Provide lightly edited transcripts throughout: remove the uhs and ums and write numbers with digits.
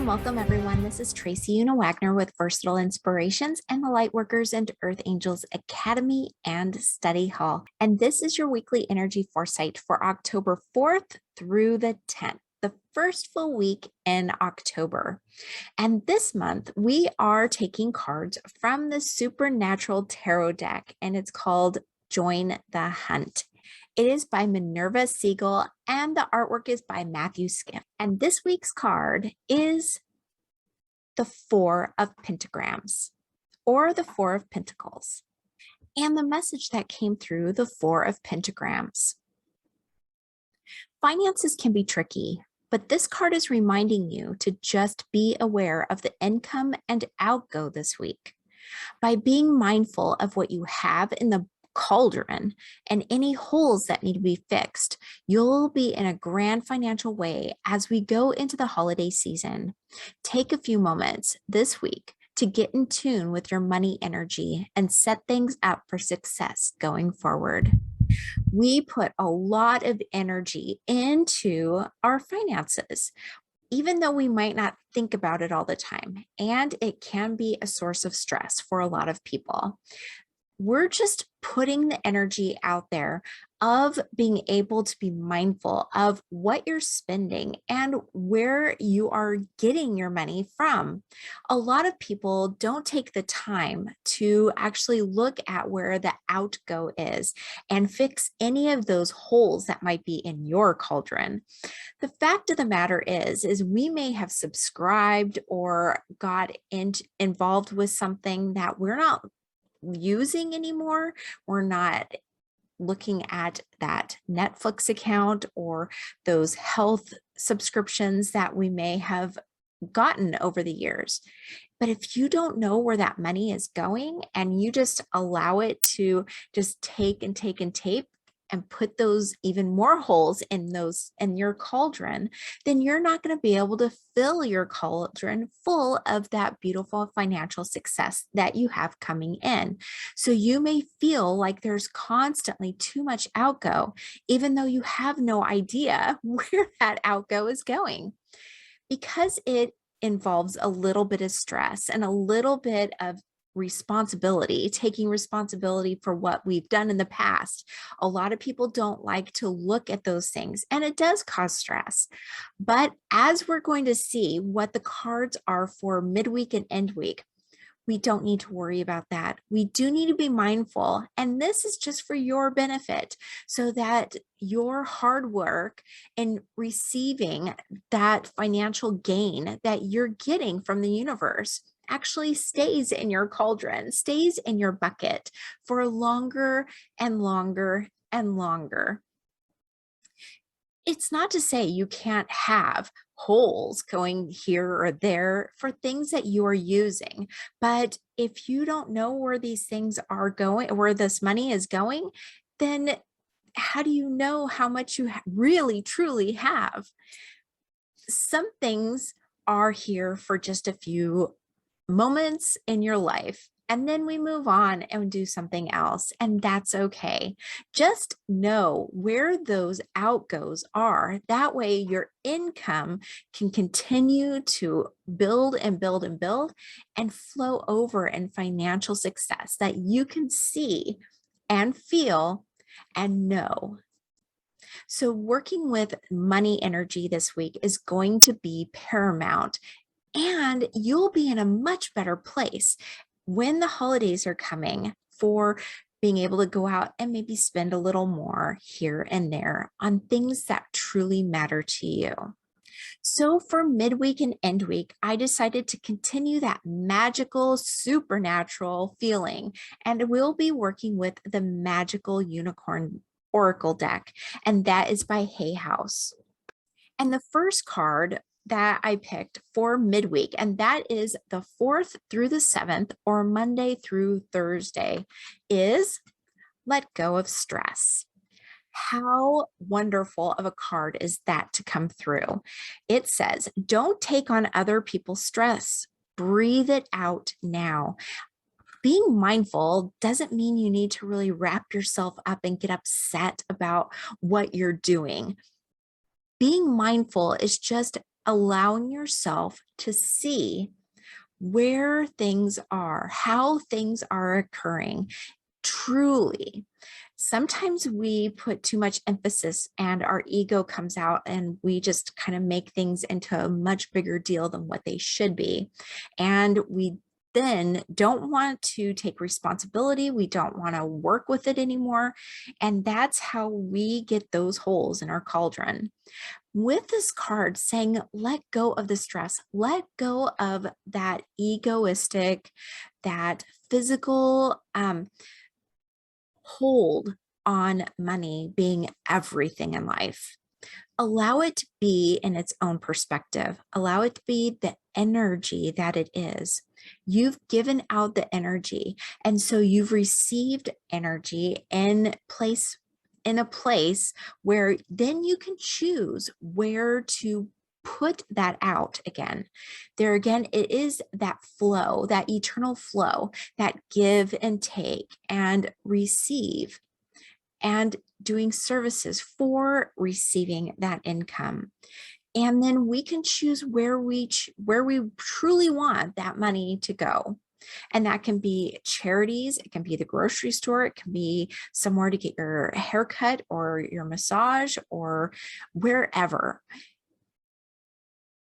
welcome everyone. This is Tracy Una Wagner with Versatile Inspirations and the Lightworkers and Earth Angels Academy and Study Hall. And this is your weekly energy foresight for October 4th through the 10th, the first full week in October. And this month we are taking cards from the Supernatural Tarot deck, and it's called Join the Hunt. It is by Minerva Siegel, and the artwork is by Matthew Skiff. And this week's card is the Four of Pentagrams, or the Four of Pentacles. And the message that came through the Four of Pentagrams. Finances can be tricky, but this card is reminding you to just be aware of the income and outgo this week. By being mindful of what you have in the cauldron and any holes that need to be fixed, you'll be in a grand financial way as we go into the holiday season. Take a few moments this week to get in tune with your money energy and set things up for success going forward. We put a lot of energy into our finances, even though we might not think about it all the time, and it can be a source of stress for a lot of people. We're just putting the energy out there of being able to be mindful of what you're spending and where you are getting your money from. A lot of people don't take the time to actually look at where the outgo is and fix any of those holes that might be in your cauldron. The fact of the matter is we may have subscribed or got involved with something that we're not using anymore. We're not looking at that Netflix account or those health subscriptions that we may have gotten over the years. But if you don't know where that money is going and you just allow it to just take and take and take and put those even more holes in your cauldron, then you're not going to be able to fill your cauldron full of that beautiful financial success that you have coming in. So you may feel like there's constantly too much outgo, even though you have no idea where that outgo is going, because it involves a little bit of stress and a little bit of responsibility, taking responsibility for what we've done in the past. A lot of people don't like to look at those things, and it does cause stress. But as we're going to see what the cards are for midweek and end week, we don't need to worry about that. We do need to be mindful, and this is just for your benefit, so that your hard work in receiving that financial gain that you're getting from the universe actually stays in your cauldron, stays in your bucket for longer and longer and longer. It's not to say you can't have holes going here or there for things that you are using, but if you don't know where these things are going, where this money is going, then how do you know how much you really truly have? Some things are here for just a few moments in your life, and then we move on and do something else, and that's okay. Just know where those outgoes are. That way your income can continue to build and build and build and flow over in financial success that you can see and feel and know. So working with money energy this week is going to be paramount. And you'll be in a much better place when the holidays are coming for being able to go out and maybe spend a little more here and there on things that truly matter to you. So for midweek and end week, I decided to continue that magical, supernatural feeling, and we'll be working with the Magical Unicorn Oracle deck, and that is by Hay House. And the first card that I picked for midweek, and that is the 4th through the 7th, or Monday through Thursday, is Let Go of Stress. How wonderful of a card is that to come through? It says, don't take on other people's stress. Breathe it out now. Being mindful doesn't mean you need to really wrap yourself up and get upset about what you're doing. Being mindful is just allowing yourself to see where things are, how things are occurring truly. Sometimes we put too much emphasis and our ego comes out and we just kind of make things into a much bigger deal than what they should be. And we then don't want to take responsibility. We don't want to work with it anymore. And that's how we get those holes in our cauldron. With this card saying, let go of the stress, let go of that egoistic, that physical hold on money being everything in life. Allow it to be in its own perspective. Allow it to be the energy that it is. You've given out the energy, and so you've received energy in a place where then you can choose where to put that out again. There again, it is that flow, that eternal flow, that give and take and receive, and doing services for receiving that income. And then we can choose where we truly want that money to go. And that can be charities, it can be the grocery store, it can be somewhere to get your haircut or your massage or wherever.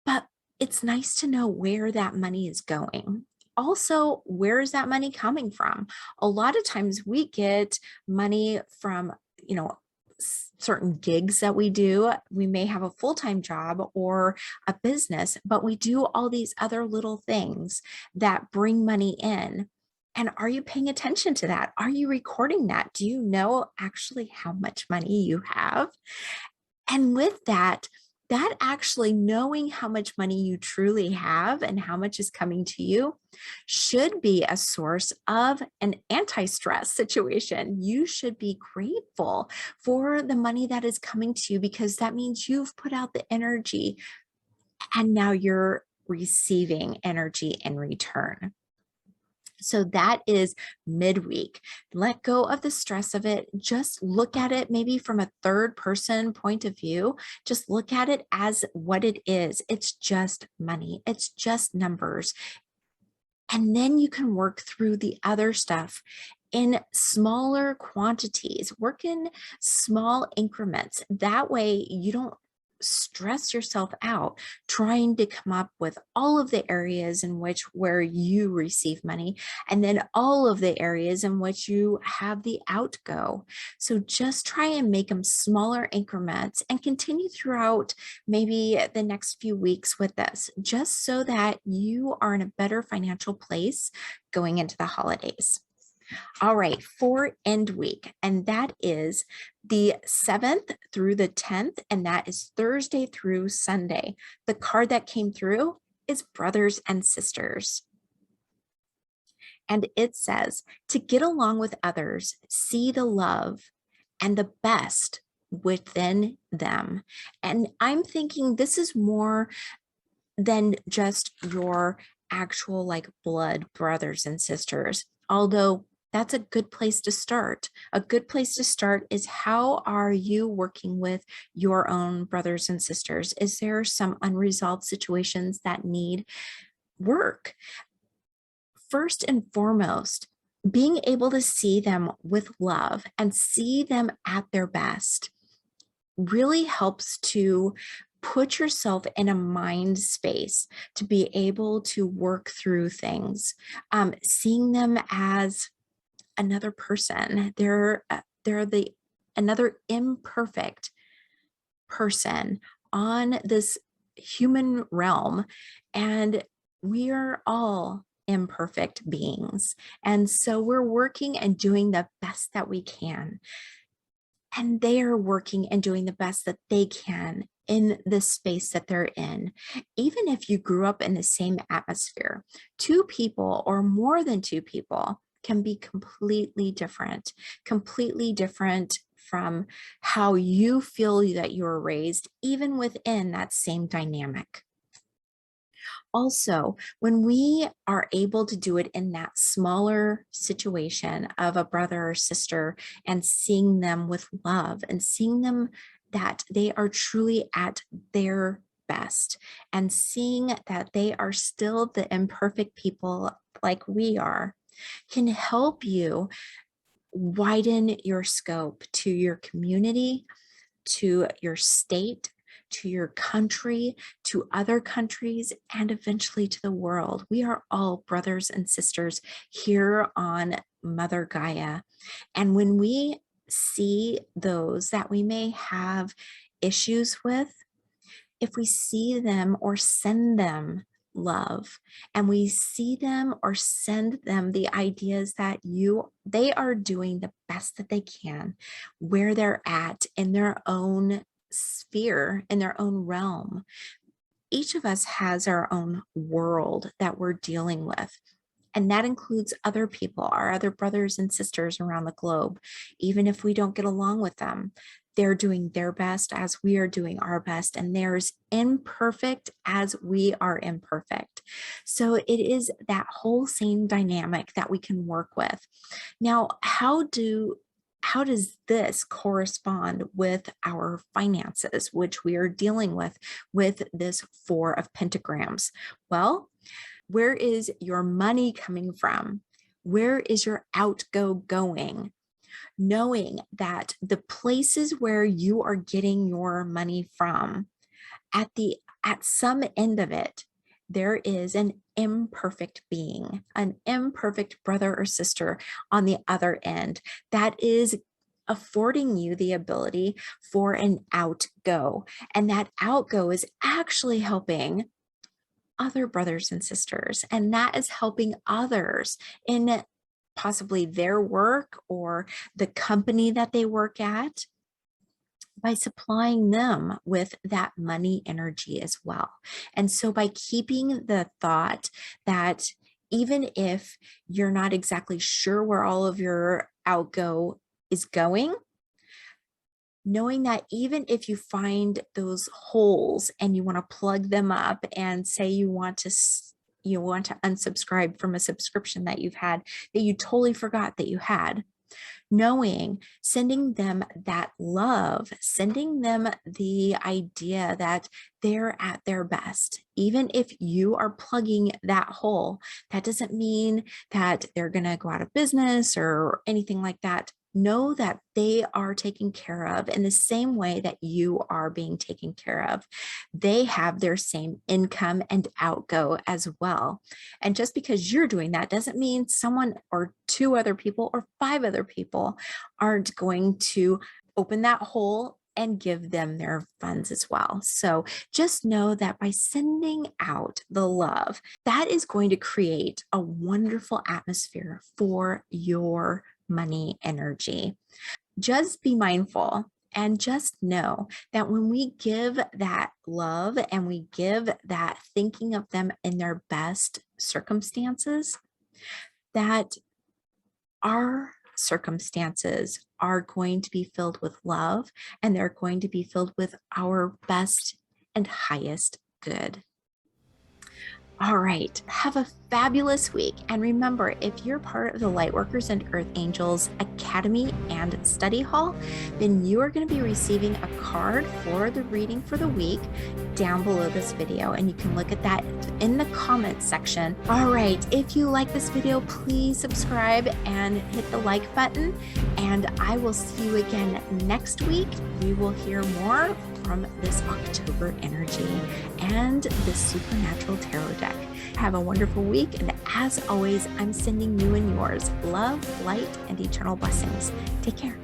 But it's nice to know where that money is going. Also, where is that money coming from? A lot of times we get money from, certain gigs that we do. We may have a full-time job or a business, but we do all these other little things that bring money in. And are you paying attention to that? Are you recording that? Do you know actually how much money you have? And with that actually knowing how much money you truly have and how much is coming to you should be a source of an anti-stress situation. You should be grateful for the money that is coming to you, because that means you've put out the energy and now you're receiving energy in return. So that is midweek. Let go of the stress of it. Just look at it maybe from a third person point of view. Just look at it as what it is. It's just money. It's just numbers. And then you can work through the other stuff in smaller quantities. Work in small increments. That way you don't stress yourself out trying to come up with all of the areas in which where you receive money, and then all of the areas in which you have the outgo. So just try and make them smaller increments and continue throughout maybe the next few weeks with this, just so that you are in a better financial place going into the holidays. All right, for end week, and that is the 7th through the 10th, and that is Thursday through Sunday. The card that came through is brothers and sisters. And it says, to get along with others, see the love and the best within them. And I'm thinking this is more than just your actual like blood brothers and sisters, although that's a good place to start. A good place to start is, how are you working with your own brothers and sisters? Is there some unresolved situations that need work? First and foremost, being able to see them with love and see them at their best really helps to put yourself in a mind space to be able to work through things. Seeing them as another person. They're another imperfect person on this human realm, and we are all imperfect beings. And so we're working and doing the best that we can. And they are working and doing the best that they can in the space that they're in. Even if you grew up in the same atmosphere, two people or more than two people can be completely different from how you feel that you were raised, even within that same dynamic. Also, when we are able to do it in that smaller situation of a brother or sister and seeing them with love and seeing them that they are truly at their best and seeing that they are still the imperfect people like we are can help you widen your scope to your community, to your state, to your country, to other countries, and eventually to the world. We are all brothers and sisters here on Mother Gaia. And when we see those that we may have issues with, if we see them or send them love, and we see them or send them the ideas that they are doing the best that they can where they're at in their own sphere, in their own realm. Each of us has our own world that we're dealing with. And that includes other people, our other brothers and sisters around the globe. Even if we don't get along with them, they're doing their best as we are doing our best, and they're as imperfect as we are imperfect. So it is that whole same dynamic that we can work with. Now, how does this correspond with our finances, which we are dealing with this Four of Pentagrams? Well, where is your money coming from? Where is your outgo going? Knowing that the places where you are getting your money from, at some end of it, there is an imperfect being, an imperfect brother or sister on the other end that is affording you the ability for an outgo. And that outgo is actually helping other brothers and sisters, and that is helping others in possibly their work or the company that they work at by supplying them with that money energy as well. And so by keeping the thought that even if you're not exactly sure where all of your outgo is going, knowing that even if you find those holes and you want to plug them up and say you want to unsubscribe from a subscription that you've had that you totally forgot that you had, sending them that love, sending them the idea that they're at their best. Even if you are plugging that hole, that doesn't mean that they're going to go out of business or anything like that. Know that they are taken care of in the same way that you are being taken care of. They have their same income and outgo as well. And just because you're doing that doesn't mean someone or two other people or five other people aren't going to open that hole and give them their funds as well. So just know that by sending out the love, that is going to create a wonderful atmosphere for your money energy. Just be mindful and just know that when we give that love and we give that thinking of them in their best circumstances, that our circumstances are going to be filled with love and they're going to be filled with our best and highest good. All right, have a fabulous week. And remember, if you're part of the Lightworkers and Earth Angels Academy and Study Hall, then you are going to be receiving a card for the reading for the week down below this video. And you can look at that in the comments section. All right, if you like this video, please subscribe and hit the like button. And I will see you again next week. We will hear more from this October energy and the Supernatural Tarot deck. Have a wonderful week, and as always, I'm sending you and yours love, light, and eternal blessings. Take care.